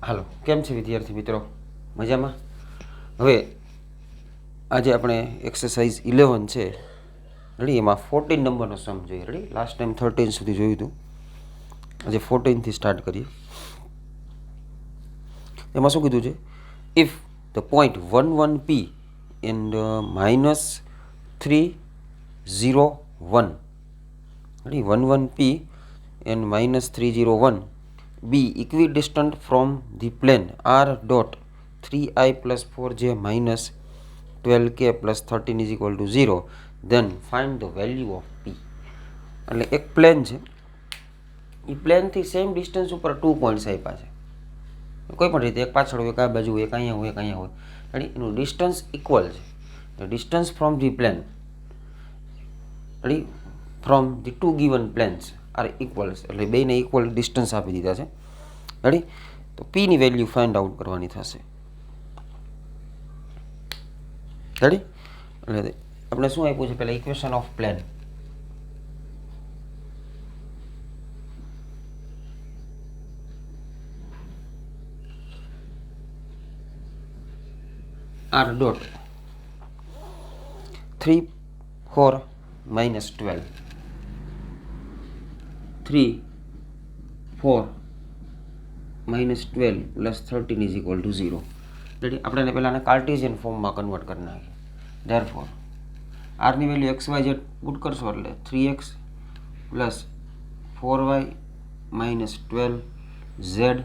હાલો, કેમ છે વિદ્યાર્થી મિત્રો? મજામાં? હવે આજે આપણે એક્સરસાઇઝ 11 છે રેડી, એમાં 14 નંબરનો સમ જોઈએ. રેડી, લાસ્ટ ટાઈમ 13 સુધી જોયું હતું, આજે 14થી સ્ટાર્ટ કરીએ. એમાં શું કીધું છે? If the point 11p and -301, ready, 11p and -301 be equidistant from the plane r dot 3i plus 4j minus 12k plus 13 is equal to 0, then find the value of p. એટલે એક plane છે, એ પ્લેનથી same distance ઉપર 2 points આપ્યા છે. કોઈ પણ રીતે એક પાછળ હોય, એક આ બાજુ હોય, એક અહીંયા હોય, એક અહીંયા હોય, રેડી, એનું ડિસ્ટન્સ ઇક્વલ છે. Distance from the plane, ready, from the two given planes are equals, એટલે બેને ઇક્વલ ડિસ્ટન્સ આપી દીધા છે. રેડી, તો પીની વેલ્યુ ફાઇન્ડ આઉટ કરવાની થશે. રેડી, એટલે આપણે શું આપ્યું છે પહેલાં? Equation of plane. r dot 3 4 minus 12, 3 4 minus 12 plus 13 is equal to 0. Ready, આપણે પહેલાં કાર્ટેશિયન ફોર્મમાં કન્વર્ટ કરી નાખીએ. ધેરફોર આરની value x y z put કરશો એટલે 3x plus 4y minus 12z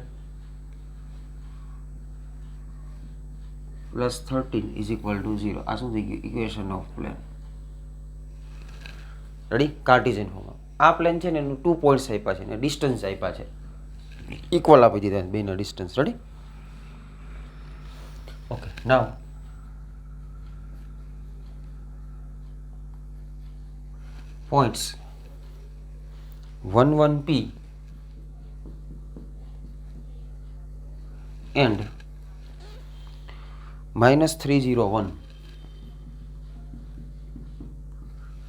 plus 13 is equal to 0. આ શું થઈ ગયું? Equation of plane. Ready, Cartesian ફોર્મમાં આ પ્લેન છે ને એનું 2 પોઈન્ટ્સ આપ્યા છે ને ડિસ્ટન્સ આપ્યા છે, ઇક્વલ આપી દીધા બેના distance. Ready, okay. Now points 11p and -301,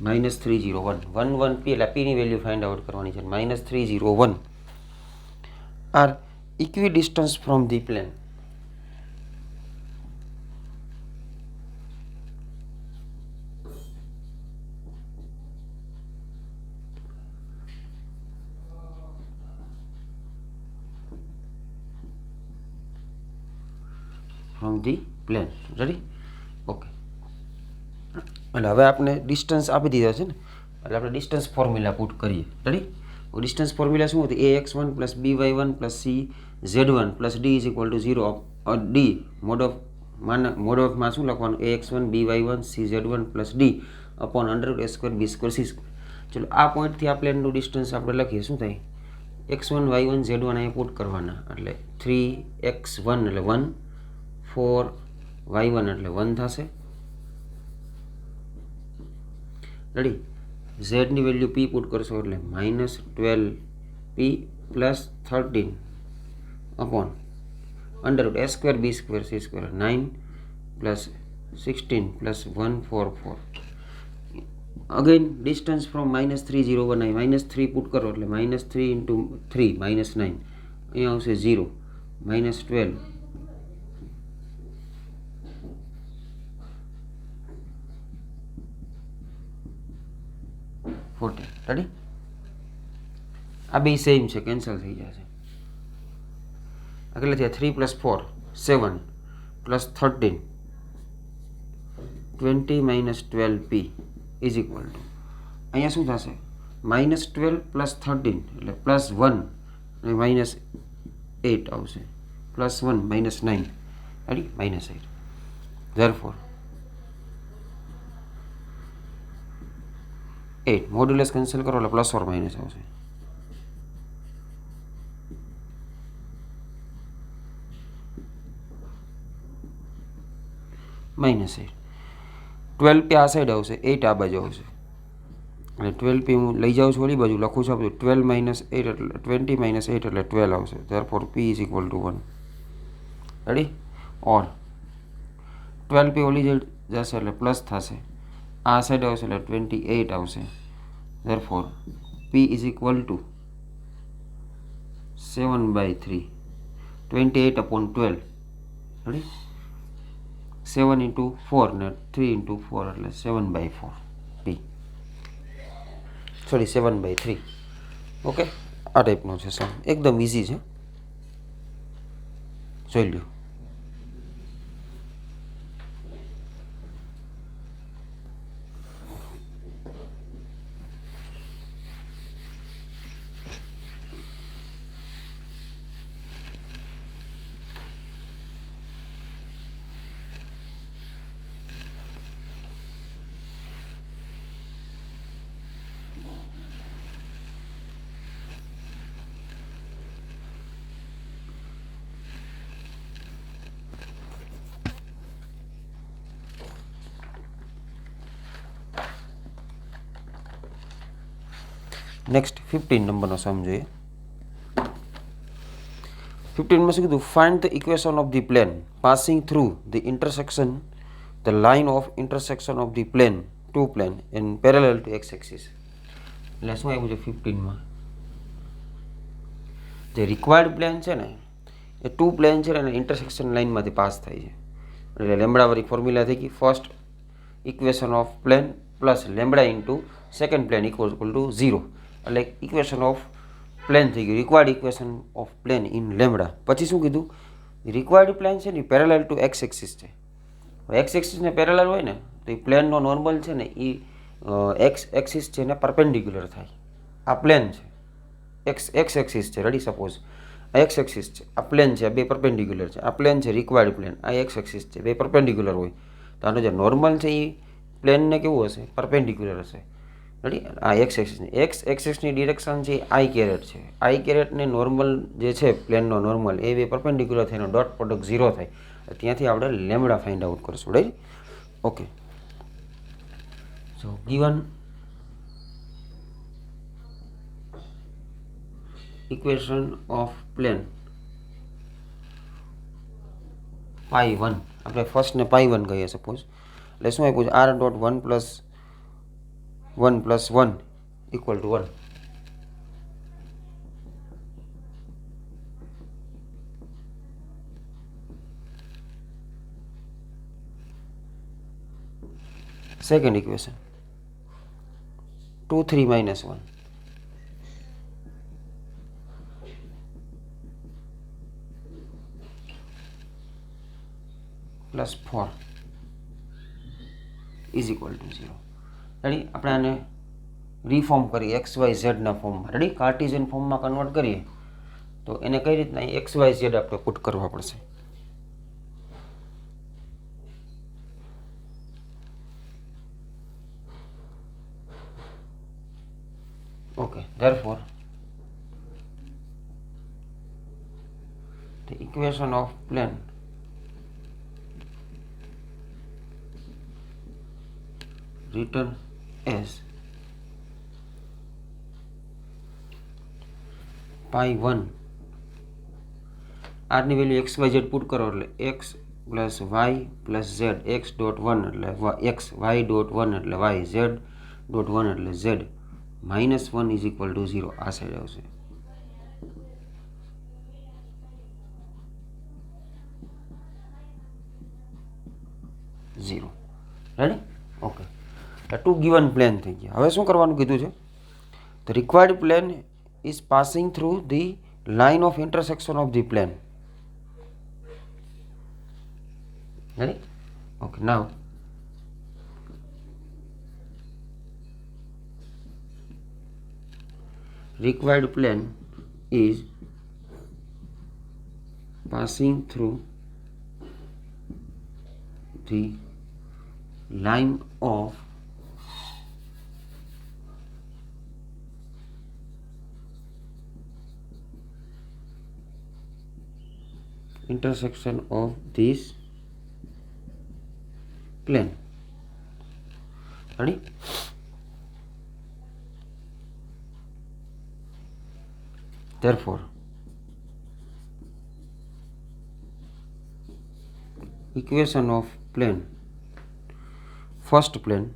11p એટલે p ની વેલ્યુ ફાઇન્ડ આઉટ કરવાની છે. -301 are equidistance from the plane. From the plane. Ready, okay. એટલે હવે આપણે ડિસ્ટન્સ આપી દીધા છે ને, એટલે આપણે ડિસ્ટન્સ ફોર્મ્યુલા પુટ કરીએ. રેડી, ડિસ્ટન્સ ફોર્મ્યુલા શું હતું? ax1 plus by1 plus cz1 plus d is equal to 0. D mod ઓફમાં શું લખવાનું? ax1 by1 cz1 plus d upon √a² b² c². ચલો, આ પોઈન્ટથી આ પ્લેનનું ડિસ્ટન્સ આપણે લખીએ. શું થાય? x1 y1 z1 અહીંયા પુટ કરવાના, એટલે 3x1 એટલે 1, 4y1 એટલે 1 થશે. રેડી, ઝેડની વેલ્યુ p પુટ કરશો એટલે -12p plus 13 upon √a² b² c², 9 plus 16 plus 1 4 4. Again distance from -301 અહીં -3 પુટ કરો એટલે -3 ઇન્ટુ 3 -9, અહીંયા આવશે 0, -12 40. રેડી, આ બે સેમ છે, કેન્સલ થઈ જશે. આ કેટલા થયા? 3 plus 4 7 plus 13 20 minus 12p is equal two, અહીંયા શું થશે? -12 પ્લસ 13 એટલે પ્લસ 1 અને -8 આવશે, plus 1 -9. Ready, -8. Therefore 8 modulus cancel કરો એટલે પ્લસ ઓર માઇનસ આવશે. -8. 12p આ સાઈડ આવશે, 8 આ બાજુ આવશે, એટલે 12p હું લઈ જાઉં છું ઓલી બાજુ, લખું છું આપણે 12 - 8 એટલે 20 - 8 એટલે 12 આવશે. Therefore p is equal two 1. Ready, or 12p ઓલી સાઈડ જશે એટલે પ્લસ થશે, આ સાઈડ આવશે એટલે 28 આવશે. Therefore p is equal to 7/3. 28/12 ready 7 × 4 ને 3 × 4 એટલે 7/4 p સોરી 7/3 ઓકે આ ટાઈપનો છે સમ એકદમ ઇઝી છે જોઈ લ્યો નેક્સ્ટ 15 નંબરનો સમ જોઈએ 15માં શું કીધું find the equation of the plane passing through the intersection the line of intersection of the plane two plane in parallel to X axis એટલે શું આવ્યું છે 15માં જે રિક્વાયર્ડ પ્લેન છે ને એ ટુ પ્લેન છે ને ઇન્ટરસેક્શન લાઇનમાંથી પાસ થાય છે એટલે લેમ્બડાવાળી ફોર્મ્યુલા થઈ ગઈ first equation of plane plus lambda into second plane equal to 0 એટલે ઇક્વેશન ઓફ પ્લેન થઈ ગયું required equation of plane in lambda પછી શું કીધું રિક્વાયર્ડ પ્લેન છે ને પેરેલલ ટુ એક્સ એક્સિસ છે એક્સ એક્સિસને પેરેલલ હોય ને તો એ પ્લેનનો નોર્મલ છે ને એ એક્સ એક્સિસ છે ને પરપેન્ડિક્યુલર થાય આ પ્લેન છે એક્સ એક્સિસ છે રેડી સપોઝ આ એક્સ એક્સિસ છે આ પ્લેન છે આ બે પરપેન્ડિક્યુલર છે આ પ્લેન છે રિક્વાયર્ડ પ્લેન આ એક્સ એક્સિસ છે બે પરપેન્ડિક્યુલર હોય તો આનો જે નોર્મલ છે એ પ્લેનને કેવું હશે પરપેન્ડિક્યુલર હશે રેડી આ એક્સ એક્સિસની એક્સ એક્સિસની ડિરેક્શન છે આઈ કેરેટ છે આઈ કેરેટને નોર્મલ જે છે પ્લેનનો નોર્મલ એ બે પરપેન્ડિક્યુલર થઈને ડોટ પ્રોડક્ટ 0 થાય ત્યાંથી આપણે લેમ્બડા ફાઇન્ડ આઉટ કરશું right okay so given equation of plane π1 આપણે ફર્સ્ટને π1 કહીએ સપોઝ એટલે શું આપ્યું છે r dot 1 + 1 + 1 equal to 1 second equation 2 3 - 1 + 4 is equal to 0 ready આપણે આને રીફોર્મ કરીએ એક્સ વાય ઝેડના ફોર્મમાં રેડી કાર્ટિઝિયન ફોર્મમાં કન્વર્ટ કરીએ તો એને કઈ રીતના એક્સ વાય ઝેડ આપણે પુટ કરવા પડશે okay therefore the equation of plane written as π1 r ની value x y z put કરો એટલે x + y + z x dot 1 એટલે x y ડોટ 1 એટલે y z ડોટ 1 એટલે z -1 ઇઝ ઇક્વલ ટુ 0 આ સાઈડ આવશે zero ready okay two given plane થઈ ગયા હવે શું કરવાનું કીધું છે the required plane is passing through the line of intersection of the plane ready okay now required plane is passing through the line of intersection of this plane ready therefore equation of plane first plane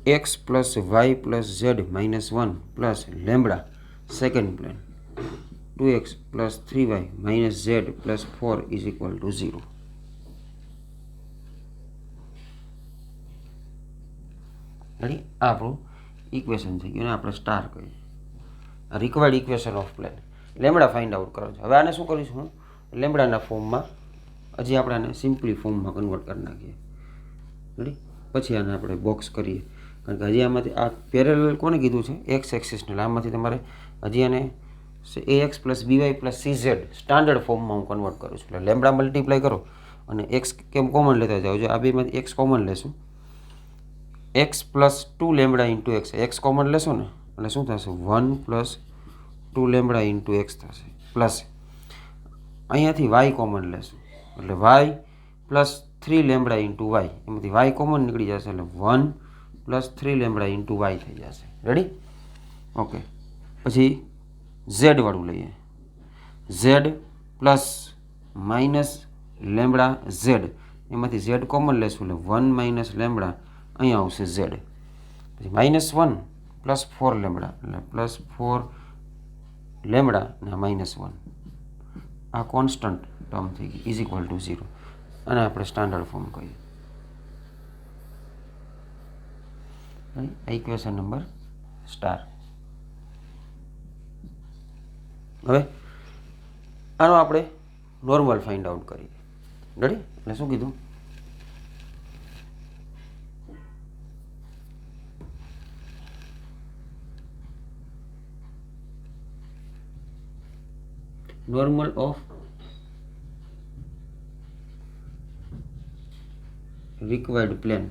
x plus y plus z minus 1 plus lambda second plane 2x plus 3y minus z plus 4 is equal to 0. Ready? આ આપણું equation થઈ ગયું અને આપણે star કહીએ. Required equation of plane lambda find out કરો છો. હવે આને શું કરીશું હું લેમ્બડાના ફોર્મમાં હજી આપણે આને સિમ્પલી ફોર્મમાં કન્વર્ટ કરી નાખીએ. રેડી? પછી આને આપણે બોક્સ કરીએ, કારણ કે હજી આમાંથી આ પેરેલલ કોને કીધું છે? એક્સ એક્સિસને. આમાંથી તમારે હજી આને ax plus b y plus cz standard ફોર્મમાં હું કન્વર્ટ કરું છું. એટલે લેમ્બડા મલ્ટીપ્લાય કરો અને એક્સ કેમ કોમન લેતા જાઓ. જો આ બેમાંથી એક્સ કોમન લેશું, X plus 2 lambda into X, X common લેશો ને એટલે શું થશે? 1 પ્લસ 2 લેમ્બડા ઇન્ટુ એક્સ થશે, પ્લસ અહીંયાથી વાય કોમન લેશું એટલે Y plus 3 lambda into Y, એમાંથી વાય કોમન નીકળી જશે એટલે 1 પ્લસ 3 લેમ્બડા ઇન્ટુ વાય થઈ જશે. રેડી? ઓકે. પછી ઝેડ વાળું લઈએ, Z plus minus lambda Z, એમાંથી ઝેડ કોમન લેશું એટલે 1 માઇનસ લેમ્બડા અહીંયા આવશે ઝેડ. પછી -1 પ્લસ 4 લેમ્બડા એટલે પ્લસ 4 લેમ્બડા અને -1, આ કોન્સ્ટન્ટ ટર્મ થઈ ગઈ ઇઝ ઇક્વલ ટુ 0. અને આપણે સ્ટાન્ડર્ડ ફોર્મ કહીએ. Equation number star. હવે આનો આપણે નોર્મલ ફાઇન્ડ આઉટ કરીએ. રેડી? એટલે શું કીધું? નોર્મલ ઓફ રિક્વાયર્ડ પ્લેન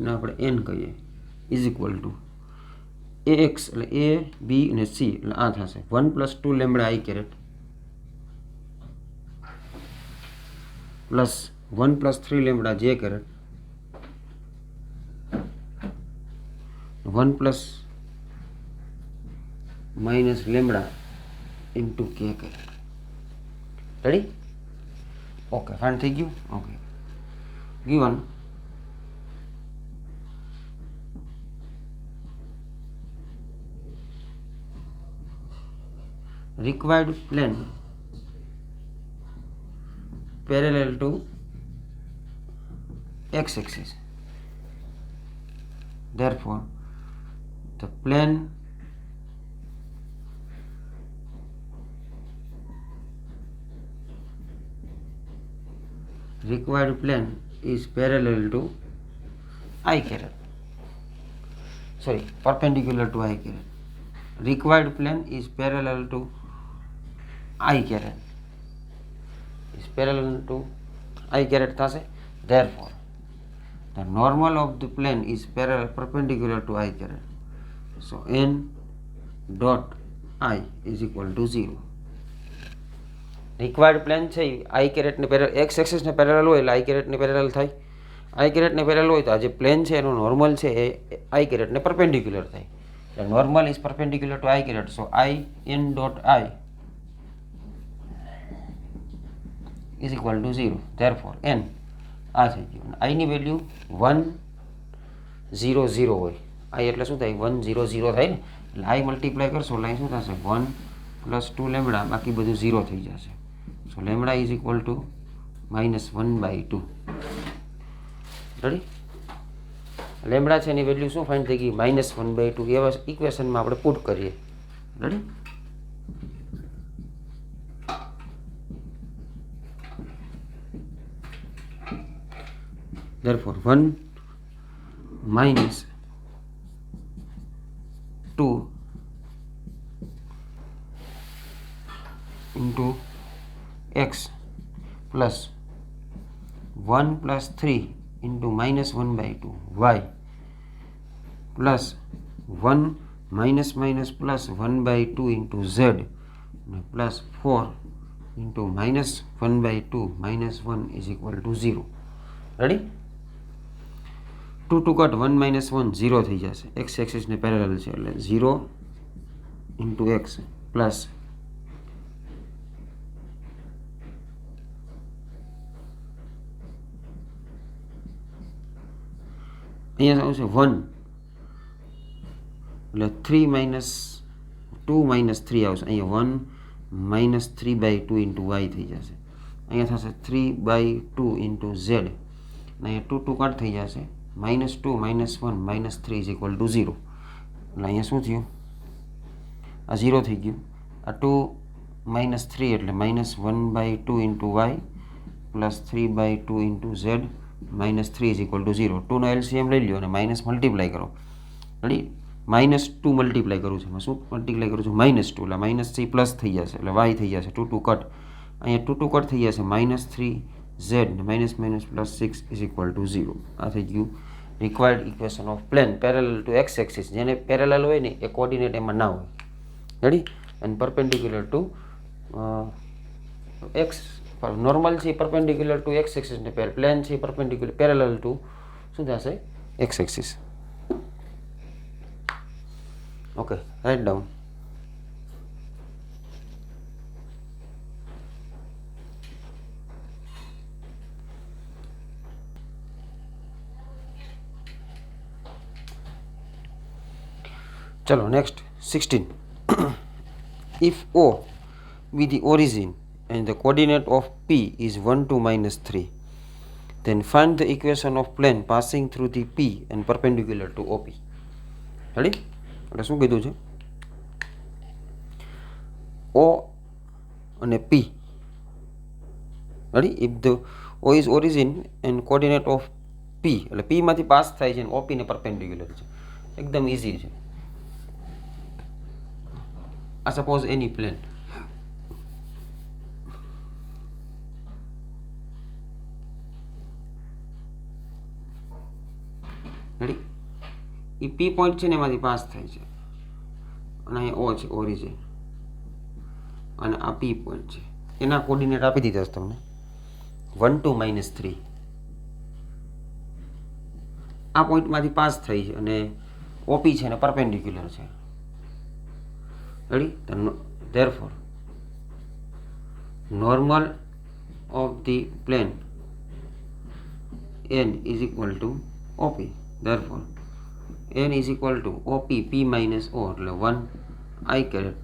ને આપણે n કહીએ ઇઝ ઇક્વલ ટુ ax એટલે a b અને c એટલે આ થશે 1 plus 2 lambda i caret plus 1 plus 3 lambda j caret 1 plus minus lambda into k caret. Ready? Okay, fine થઈ ગયું. Okay, given required plane parallel to x axis, therefore the plane required plane is parallel to I caret, sorry, perpendicular to I caret. Required plane is parallel to I caret, is parallel to I caret thase. Therefore the normal of the plane is parallel perpendicular to I caret, so n dot I is equal to 0. Required plane છે આઈ કેરેટને parallel, x એક્સિસને parallel હોય એટલે આઈ કેરેટને parallel થાય. આઈ કેરેટને parallel હોય તો આ જે plane છે એનો નોર્મલ છે એ આઈ કેરેટને પરપેન્ડિક્યુલર થાય. એટલે normal is perpendicular to I caret, so I N dot I is equal to 0. Therefore N આ થઈ ગયું. આઈની વેલ્યુ 1 0 0 હોય. આઈ એટલે શું થાય? 1 0 0 થાય ને, એટલે આઈ મલ્ટીપ્લાય કરશો એટલે અહીં શું થશે? 1 પ્લસ 2 લેમ્બડા, બાકી બધું 0 થઈ જશે. So lambda is equal to -1/2. Ready? Lambda છે એની વેલ્યુ શું ફાઇન્ડ થઈ ગઈ? -1/2. એવા ઇક્વેશનમાં આપણે પુટ કરીએ. Ready? therefore 1 minus 2 into x plus 1 plus 3 into -1/2 y plus 1 minus minus plus 1/2 into z plus 4 into -1/2 minus 1 is equal to 0. Ready? 2 to cut 1 minus 1 0 થઈ જશે. x axis ને પેરેલલ છે એટલે 0 into x plus અહીંયા આવશે 1 એટલે 3 minus 2 minus 3 આવશે. અહીંયા 1 -3/2 ઇન્ટુ વાય થઈ જશે. અહીંયા થશે 3/2 ઇન્ટુ ઝેડ. અને અહીંયા 2 2 કટ થઈ જશે. -2 -1 -3 ઇઝ ઇક્વલ ટુ 0. એટલે અહીંયા શું થયું? આ 0 થઈ ગયું. આ 2 -3 એટલે -1/2 into y plus 3/2 into z -3 is equal to 0. 2નો એલસીએમ લઈ લો અને માઇનસ મલ્ટીપ્લાય કરો. રેડી? -2 મલ્ટીપ્લાય કરું છું. શું મલ્ટીપ્લાય કરું છું? -2 એટલે -3 પ્લસ થઈ જશે એટલે વાય થઈ જશે. 2 2 કટ. અહીંયા 2 2 કટ થઈ જશે. -3z -+6 is equal to 0. આ થઈ ગયું required equation of plane parallel to X axis. જેને પેરેલલ હોય ને એ કોર્ડિનેટ એમાં ના હોય. Ready? And perpendicular to X. Normal છે પરપેન્ડિક્યુલર ટુ એક્સ એક્સિસ ને પ્લેન છે પરપેન્ડિક્યુલર પેરેલલ ટુ શું થશે? X axis. Okay, write down. ચલો next 16. If O be the origin and the coordinate of P is 1 2 -3, then find the equation of plane passing through the P and perpendicular to OP. Ready? એટલે શું કીધું છે? O અને P. Ready? If the O is origin and coordinate of P, એટલે P માંથી pass થાય છે અને OP ને પરપેન્ડિક્યુલર છે. એકદમ ઇઝી છે. I suppose any plane. Ready? A P point છે ને એમાંથી પાસ થાય છે અને અહીંયા ઓ છે ઓરિજિન અને આ પી પોઈન્ટ છે. એના કોર્ડિનેટ આપી દીધા છે તમને 1 2 -3. આ પોઈન્ટમાંથી પાસ થઈ છે અને ઓપી છે ને પરપેન્ડિક્યુલર છે. Ready? Therefore, normal of the plane n is equal to OP. Therefore, n is equal to OP P minus O એટલે 1 I caret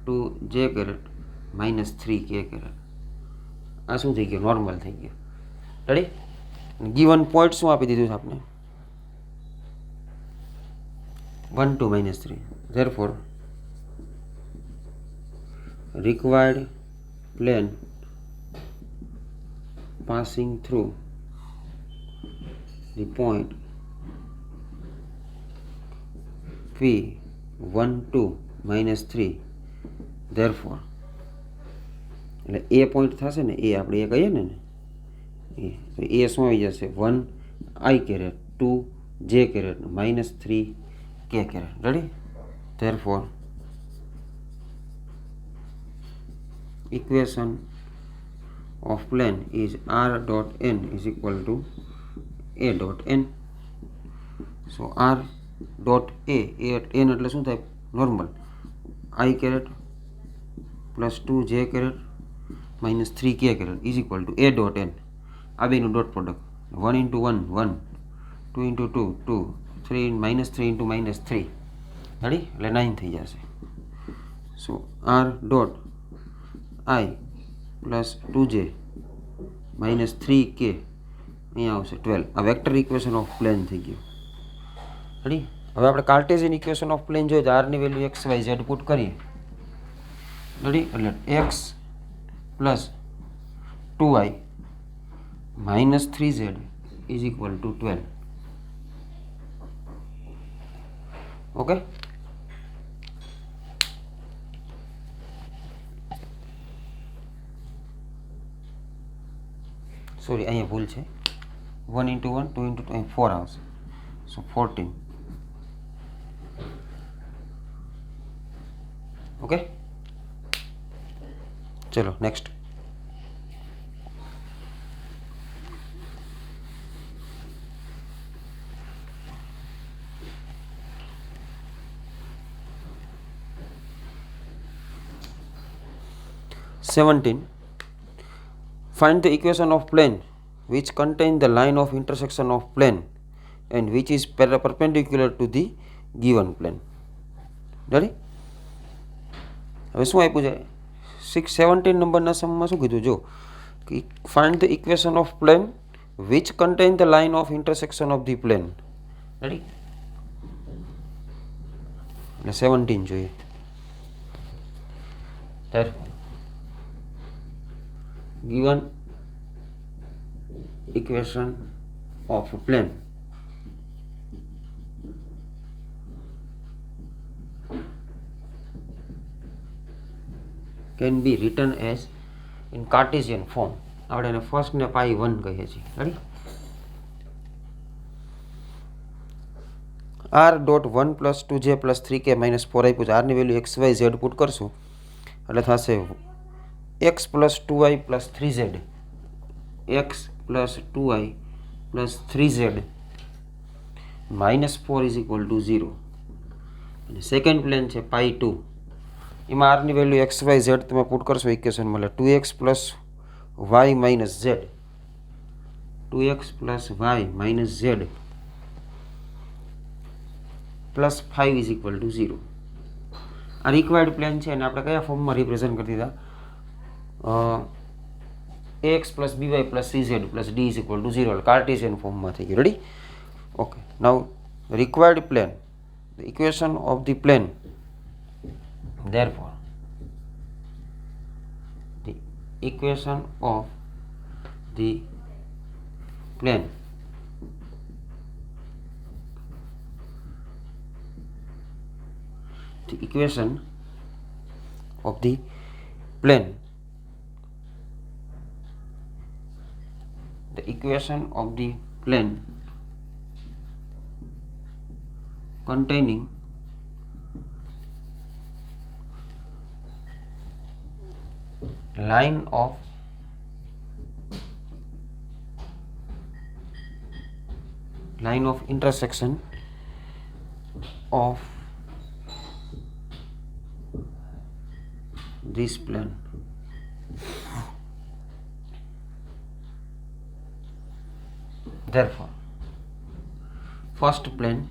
2 J caret -3 K caret. આ શું થઈ ગયું? નોર્મલ થઈ ગયું. રેડી? ગિવન પોઈન્ટ શું આપી દીધું છે આપણે? 1 2 -3. Therefore, required plane passing through the point P 1 2 -3. therefore એટલે એ પોઈન્ટ થશે ને એ આપણે એ કહીએ ને એ શું આવી જશે? 1 I caret 2 J caret -3 K caret. Ready? therefore equation of plane is r dot n is equal to a dot n. so r dot a n એટલે શું થાય? Normal I caret plus 2 J caret -3 K caret is equal to a dot n. આ બેનું dot product 1 into 1 1 2 into 2 2 3 -3 into -3. Ready? એટલે 9 થઈ જશે. સો r dot I plus 2J -3K અહીંયા આવશે 12. આ વેક્ટર ઇક્વેશન ઓફ પ્લેન થઈ ગયું. રેડી? હવે આપણે કાર્ટેશિયન ઇક્વેશન ઓફ પ્લેન જોઈએ તો આરની value x y z put કરીએ. રેડી? એટલે x plus 2i -3z is equal to 12. Okay? Sorry, અહીંયા ભૂલ છે. 1 into 1 2 into 2 4 આવશે. સો 14. ઓકે, ચલો next. Find the equation of plane which contain the line of intersection of plane and which is perpendicular to the given plane. Ready? હવે શું આપ્યું છે? 617 નંબરના સમમાં શું કીધું જો કે find the equation of plane which contain the line of intersection of the plane. Ready, એટલે 17 જોઈએ. given equation of a plane can be written as in Cartesian form. આપણે એને ફર્સ્ટ ને પાઈ 1 કહીએ છીએ. Ready, r dot 1 plus 2j plus 3k minus 4 આપ્યું છે. આરની value x y z put કરશું એટલે થશે x plus 2y plus 3z, x plus 2y plus 3z minus 4 is equal to 0. અને સેકન્ડ પ્લેન છે પાઈ 2, એમાં આરની વેલ્યુ એક્સ વાય ઝેડ તમે પુટ કરશો ઇક્વેશન મળે 2x plus y minus z, 2x plus y minus z plus 5 is equal to 0. આ required plane છે અને આપણે કયા ફોર્મમાં રિપ્રેઝન્ટ કરી દીધા? ax plus by plus cz plus d is equal to 0, Cartesian ફોર્મમાં થઈ ગયું. Ready, okay. Now required plane, the equation of the plane, therefore the equation of the plane the equation of the plane the equation of the plane containing line of intersection of this plane therefore first plane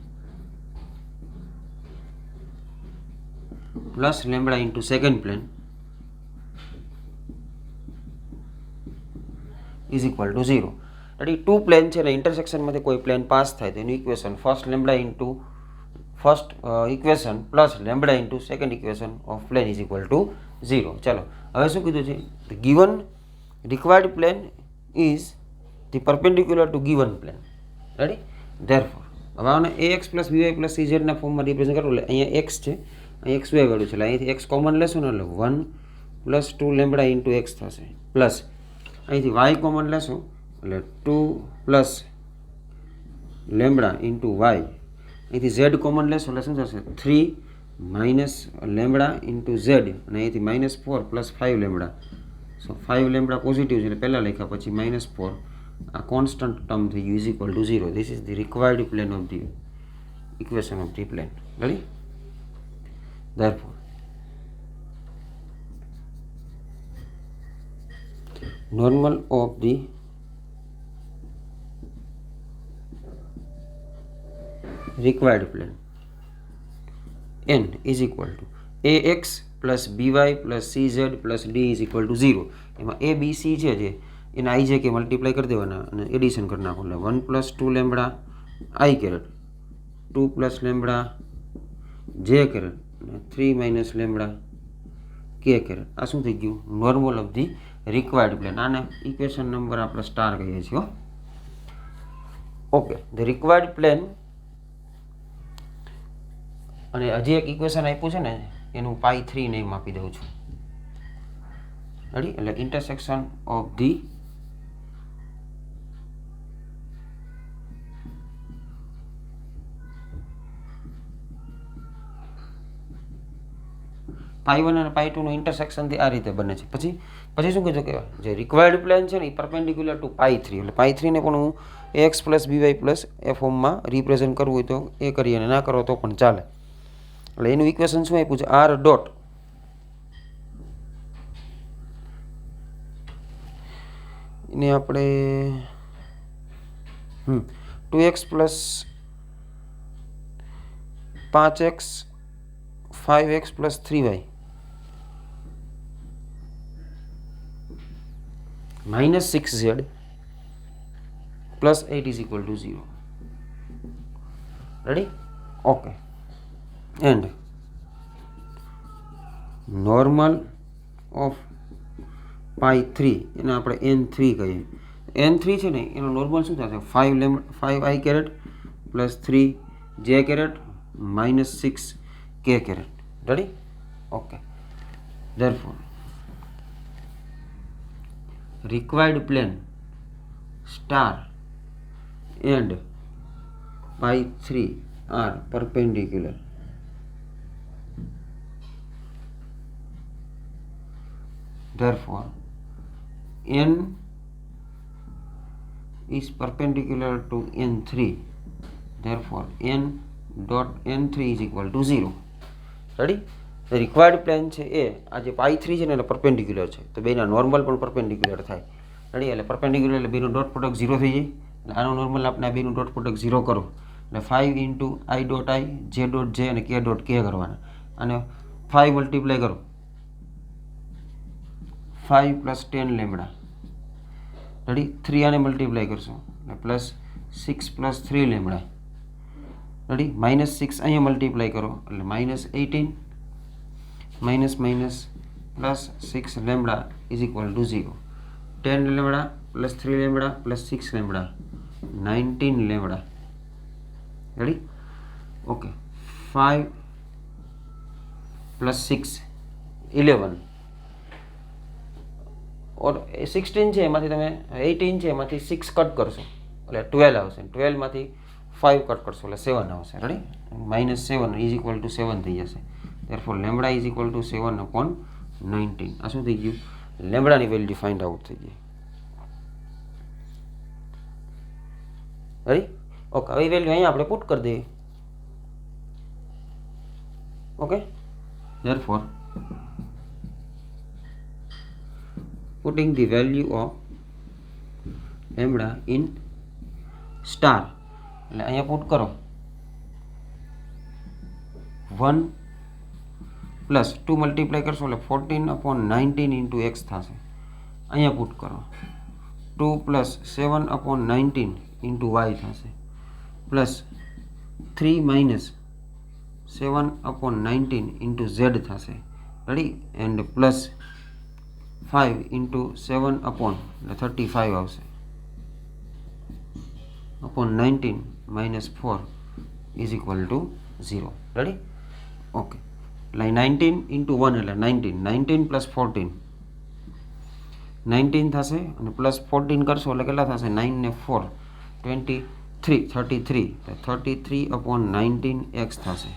plus lambda into second plane is equal to 0. Ready, two plane છે ને ઇન્ટરસેક્શનમાંથી કોઈ plane pass થાય તો એનું equation first lambda into first equation plus lambda into second equation of plane is equal to 0. ચાલો હવે શું કીધું છે? The given required plane is the perpendicular to given plane. Ready, therefore હવે આને ax plus by plus cz ફોર્મમાં represent કરવું. એટલે અહીંયા x છે, અહીં xy વાળું છે, એટલે અહીંથી x કોમન લેશો ને એટલે 1 પ્લસ 2 લેમ્બડા ઇન્ટુ x થશે, પ્લસ અહીંથી y કોમન લેશો એટલે 2 પ્લસ લેમ્બડા ઇન્ટુ વાય, અહીંથી z કોમન લેશો એટલે શું થશે 3 માઇનસ લેમ્બડા ઇન્ટુ ઝેડ, અને અહીંથી માઇનસ 4 પ્લસ 5 લેમ્બડા. સો 5 લેમ્બડા પોઝિટિવ છે એટલે પહેલાં લખ્યા, પછી માઇનસ 4 આ કોન્સ્ટન્ટ ટર્મ થઈ ગયું is equal to 0. This is the required plane of the equation of the plane. Ready, therefore normal of the required plane n is equal to ax plus by plus cz plus d is equal to 0. એમાં a b c છે જે એને i j કે multiply કરી દેવાના અને addition કરી નાખો એટલે 1 plus 2 lambda i caret 2 plus lambda j caret 3 minus lambda k caret. આ શું થઈ ગયું? Normal of the required plane. આને ઇક્વેશન નંબર આપણે સ્ટાર કહીએ છીએ. Okay, the required plane. અને હજી એક ઇક્વેશન આપ્યું છે ને એનું પાઈ 3 નેમ આપી દઉં છું. રેડી, એટલે ઇન્ટરસેક્શન ઓફ ધી પાઈ 1 અને પાઈ 2 નું ઇન્ટરસેક્શનથી આ રીતે બને છે. પછી શું કીધું કે જે રિક્વાયર્ડ પ્લેન છે ને એ પરપેન્ડિક્યુલર ટુ પાઈ 3, એટલે પાઈ 3 ને પણ હું ax પ્લસ by પ્લસ એ ફોર્મમાં રિપ્રેઝન્ટ કરવું હોય તો એ કરીએ અને ના કરો તો પણ ચાલે. એટલે એનું ઇક્વેશન શું આપ્યું છે? r ડોટ એને આપણે 2x plus 5x 5x plus 3y minus 6z plus 8 is equal to 0. Ready? Okay. And normal of pi 3 એને આપણે n3 કહીએ. n3 છે ને એનો નોર્મલ શું થશે? 5i caret plus 3j caret minus 6k caret. Ready? Okay. Therefore, required plane star and pi 3 are perpendicular. Therefore, n is perpendicular to n3. Therefore, n dot n3 is equal to 0. Ready? The required plane છે એ આ જે પાઈ 3 છે ને એટલે perpendicular છે, તો બેના normal પણ પરપેન્ડિક્યુલર થાય. રેડી? એટલે પરપેન્ડિક્યુલર એટલે બેનું ડોટ પ્રોડક્ટ 0 થઈ જાય. એટલે આનો નોર્મલ આપણે આ બેનું ડોટ પ્રોડક્ટ 0 કરો એટલે 5 ઇન્ટુ આઈ ડોટ આઈ, જે ડોટ જે અને કે ડોટ કે કરવાના, અને 5 મલ્ટીપ્લાય કરો 5 પ્લસ 10 લેમડા. રેડી? 3 આને મલ્ટીપ્લાય કરશો એટલે plus 6 plus 3 lambda. Ready? Minus 6 અહીંયા મલ્ટીપ્લાય કરો એટલે minus 18 minus minus plus 6 lambda is equal to 0. 10 lambda plus 3 lambda plus 6 lambda 19 lambda. Ready? Okay. 5 plus 6 11 ઓર 16 છે એમાંથી તમે 18 છે એમાંથી 6 કટ કરશો એટલે 12 આવશે. 12 માંથી 5 કટ કરશો એટલે 7 આવશે. Ready? Minus 7 is equal two 7 થઈ જશે. therefore lambda is equal two 7 upon 19. આ શું થઈ ગયું? લેમડાની વેલ્યુ ફાઇન્ડ આઉટ થઈ ગઈ. રેડી? ઓકે. હવે વેલ્યુ અહીંયા આપણે પુટ કરી દઈએ. Okay. therefore putting the value of lambda in star એટલે અહીંયા પુટ કરો 1 પ્લસ 2 મલ્ટીપ્લાય કરશો એટલે 14 upon 19 into x થશે. અહીંયા પુટ કરો 2 પ્લસ 7 upon 19 into y થશે, plus 3 minus 7 upon 19 into z થશે. Ready? And plus 5 into 7 upon એટલે 35 આવશે upon 19 minus 4 is equal to 0. Ready? Okay. Like 19 into 1 એટલે 19 plus 14 19 થશે અને પ્લસ 14 કરશો એટલે કેટલા થશે? 9 ને 4 33 upon 19 x થશે.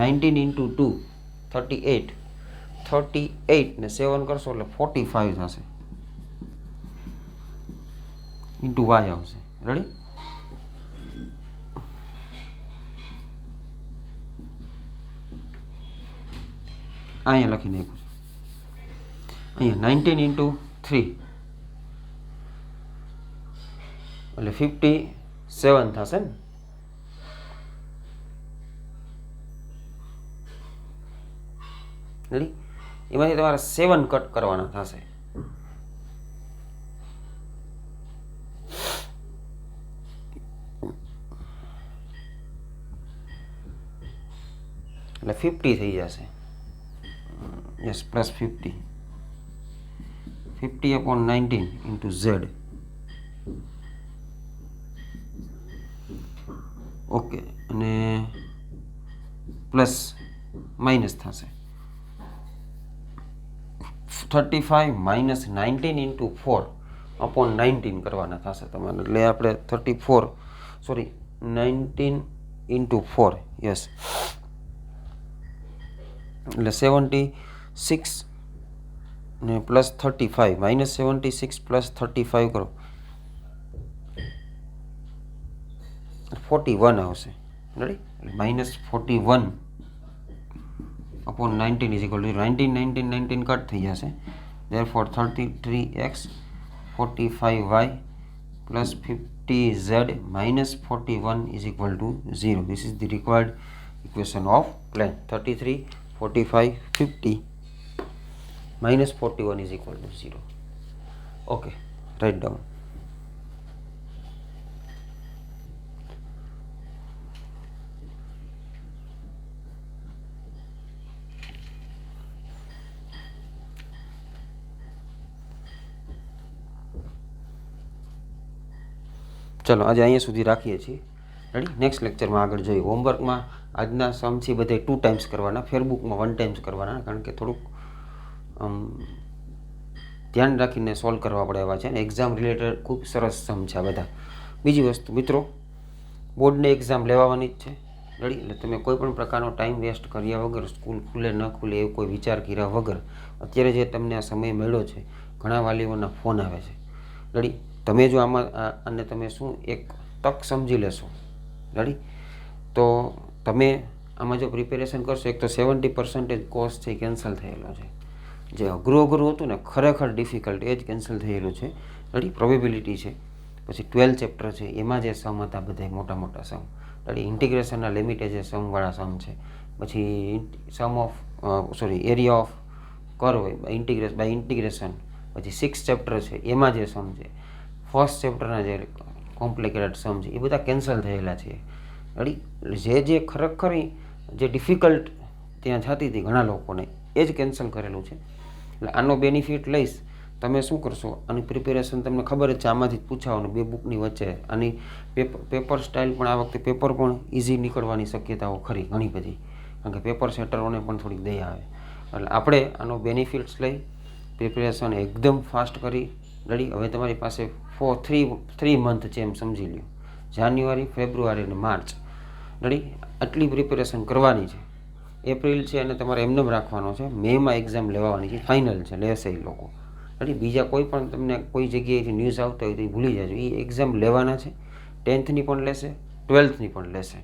19 into 2 38 ને 7 કરશો એટલે 45 થશે into y આવશે. રેડી? અહીંયા લખી નાખ્યું છે. અહીંયા 19 into 3 એટલે 57 થશે ને. રેડી? એમાંથી તમારે 7 કટ કરવાના થશે. એટલે 50 થઈ જશે. Yes, plus 50 upon 19 into z. Okay. અને પ્લસ માઇનસ થશે 35 minus 19 into 4 upon 19 કરવાના થશે તમારે. એટલે આપણે 19 into 4. યસ. એટલે 76 ને પ્લસ 35 માઇનસ 76 પ્લસ 35 કરો 41 આવશે. Ready? Minus 41 upon 19 is equal to 19 cut થઈ જશે. therefore 33x 45y plus 50z minus 41 is equal to 0. This is the required equation of plane. 33, 45, 50 minus 41 is equal to 0. Okay. Right down. ચલો આજે અહીંયા સુધી રાખીએ છીએ. રેડી, નેક્સ્ટ લેક્ચરમાં આગળ જોઈએ. હોમવર્કમાં આજના સમ છે બધે 2 ટાઈમ્સ કરવાના, ફેરબુકમાં 1 ટાઈમ્સ કરવાના, કારણ કે થોડુંક ધ્યાન રાખીને સોલ્વ કરવા પડે એવા છે અને એક્ઝામ રિલેટેડ ખૂબ સરસ સમ છે આ બધા. બીજી વસ્તુ મિત્રો, બોર્ડની એક્ઝામ લેવાની જ છે. રેડી, એટલે તમે કોઈ પણ પ્રકારનો ટાઈમ વેસ્ટ કર્યા વગર, સ્કૂલ ખુલે ન ખુલે એવું કોઈ વિચાર કર્યા વગર, અત્યારે જે તમને આ સમય મળ્યો છે, ઘણા વાલીઓના ફોન આવે છે. રેડી, તમે જો આમાં અને તમે શું એક તક સમજી લેશો, રેડી, તો તમે આમાં જો પ્રિપેરેશન કરશો, એક તો 70% કોર્સ છે કેન્સલ થયેલો છે. જે અઘરું હતું ને, ખરેખર ડિફિકલ્ટ, એ જ કેન્સલ થયેલું છે. રેડી, પ્રોબેબિલિટી છે. પછી 12 ચેપ્ટર છે, એમાં જે સમ હતા બધા મોટા મોટા સમ, રેડી, ઇન્ટિગ્રેશનના લિમિટે જે સમવાળા સમ છે. પછી એરિયા ઓફ કર્વ હોય બાય ઇન્ટિગ્રેશન. પછી 6 ચેપ્ટર છે, એમાં જે સમ છે, ફર્સ્ટ ચેપ્ટરના જે કોમ્પ્લિકેટેડ સમ છે, એ બધા કેન્સલ થયેલા છે. રેડી, જે ખરેખર જે ડિફિકલ્ટ ત્યાં થતી હતી ઘણા લોકોને, એ જ કેન્સલ કરેલું છે. એટલે આનો બેનિફિટ લઈશ. તમે શું કરશો, આની પ્રિપેરેશન તમને ખબર જ છે, આમાંથી જ પૂછાવાનું 2 બુકની વચ્ચે. આની પેપર સ્ટાઇલ પણ આ વખતે પેપર પણ ઇઝી નીકળવાની શક્યતાઓ ખરી ઘણી બધી, કારણ કે પેપર સેટરોને પણ થોડીક દયા આવે. એટલે આપણે આનો બેનિફિટ્સ લઈ પ્રિપેરેશન એકદમ ફાસ્ટ કરી. રેડી, હવે તમારી પાસે 3 મંથ છે એમ સમજી લ્યો, જાન્યુઆરી, ફેબ્રુઆરી અને માર્ચ. રેડી, આટલી પ્રિપેરેશન કરવાની છે. એપ્રિલ છે અને તમારે એમને રાખવાનો છે. મેમાં એક્ઝામ લેવાની છે, ફાઇનલ છે, લેશે એ લોકો. રેડી, બીજા કોઈ પણ તમને કોઈ જગ્યાએથી ન્યૂઝ આવતા હોય તો એ ભૂલી જાજો, એ એક્ઝામ લેવાના છે. 10થની પણ લેશે, 12થની પણ લેશે.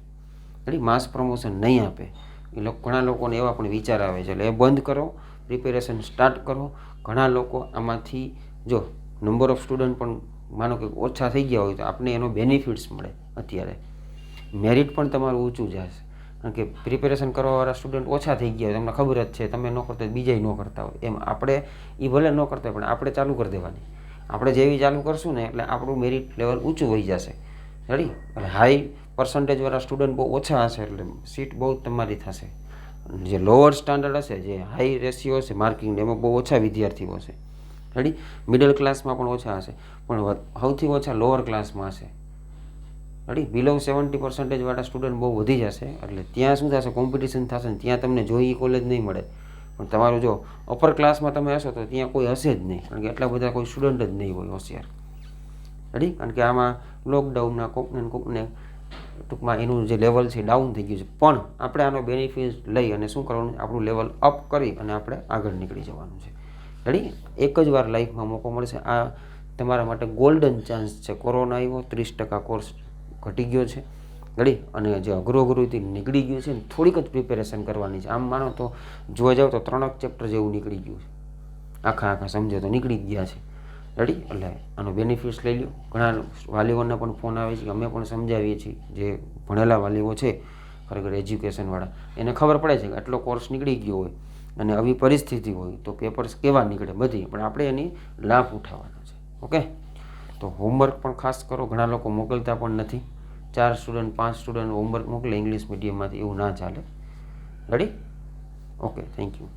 રેડી, માસ પ્રમોશન નહીં આપે. ઘણા લોકોને એવા પણ વિચાર આવે છે, એટલે એ બંધ કરો, પ્રિપેરેશન સ્ટાર્ટ કરો. ઘણા લોકો આમાંથી જો નંબર ઓફ સ્ટુડન્ટ પણ માનો કે ઓછા થઈ ગયા હોય તો આપણે એનો બેનિફિટ્સ મળે. અત્યારે મેરિટ પણ તમારું ઊંચું જશે, કારણ કે પ્રિપેરેશન કરવાવાળા સ્ટુડન્ટ ઓછા થઈ ગયા હોય, તમને ખબર જ છે. તમે ન કરતા બીજા ન કરતા હોય, એમ આપણે એ ભલે ન કરતા પણ આપણે ચાલુ કરી દેવાની. આપણે જેવી ચાલુ કરશું ને એટલે આપણું મેરિટ લેવલ ઊંચું હોઈ જશે. રેડી, એટલે હાઈ પર્સન્ટેજવાળા સ્ટુડન્ટ બહુ ઓછા હશે એટલે સીટ બહુ તમારી થશે. જે લોઅર સ્ટાન્ડર્ડ હશે, જે હાઈ રેશિયો હશે માર્કિંગ, એમાં બહુ ઓછા વિદ્યાર્થીઓ હશે. રેડી, મિડલ ક્લાસમાં પણ ઓછા હશે, પણ સૌથી ઓછા લોઅર ક્લાસમાં હશે. રેડી, બિલો 70% વાળા સ્ટુડન્ટ બહુ વધી જશે. એટલે ત્યાં શું થશે, કોમ્પિટિશન થશે ને ત્યાં તમને જોઈ કોલેજ નહીં મળે. પણ તમારું જો અપર ક્લાસમાં તમે હશો તો ત્યાં કોઈ હશે જ નહીં, કારણ કે એટલા બધા કોઈ સ્ટુડન્ટ જ નહીં હોય હોશિયાર. રેડી, કારણ કે આમાં લોકડાઉનના કોકને ટૂંકમાં એનું જે લેવલ છે ડાઉન થઈ ગયું છે. પણ આપણે આનો બેનિફિટ લઈ અને શું કરવાનું, આપણું લેવલ અપ કરી અને આપણે આગળ નીકળી જવાનું છે. રેડી, એક જ વાર લાઈફમાં મોકો મળશે. આ તમારા માટે ગોલ્ડન ચાન્સ છે. કોરોના આવ્યો, 30% કોર્સ ઘટી ગયો છે. રેડી, અને જે અઘરુથી નીકળી ગયું છે ને, થોડીક જ પ્રિપેરેશન કરવાની છે. આમ માનો તો જોવા જાવ તો 3 ચેપ્ટર જેવું નીકળી ગયું છે. આખા સમજો તો નીકળી જ ગયા છે. રેડી, એટલે આનો બેનિફિટ્સ લઈ લો. ઘણા વાલીઓના પણ ફોન આવે છે, અમે પણ સમજાવીએ છીએ. જે ભણેલા વાલીઓ છે ખરેખર એજ્યુકેશનવાળા, એને ખબર પડે છે કે આટલો કોર્સ નીકળી ગયો હોય અને આવી પરિસ્થિતિ હોય તો પેપર્સ કેવા નીકળે બધી, પણ આપણે એની લાભ ઉઠાવવાનો છે. ઓકે, તો હોમવર્ક પણ ખાસ કરો. ઘણા લોકો મોકલતા પણ નથી. 4 સ્ટુડન્ટ 5 સ્ટુડન્ટ હોમવર્ક મોકલે ઇંગ્લિશ મીડિયમમાંથી, એવું ના ચાલે. Ready, okay, thank you.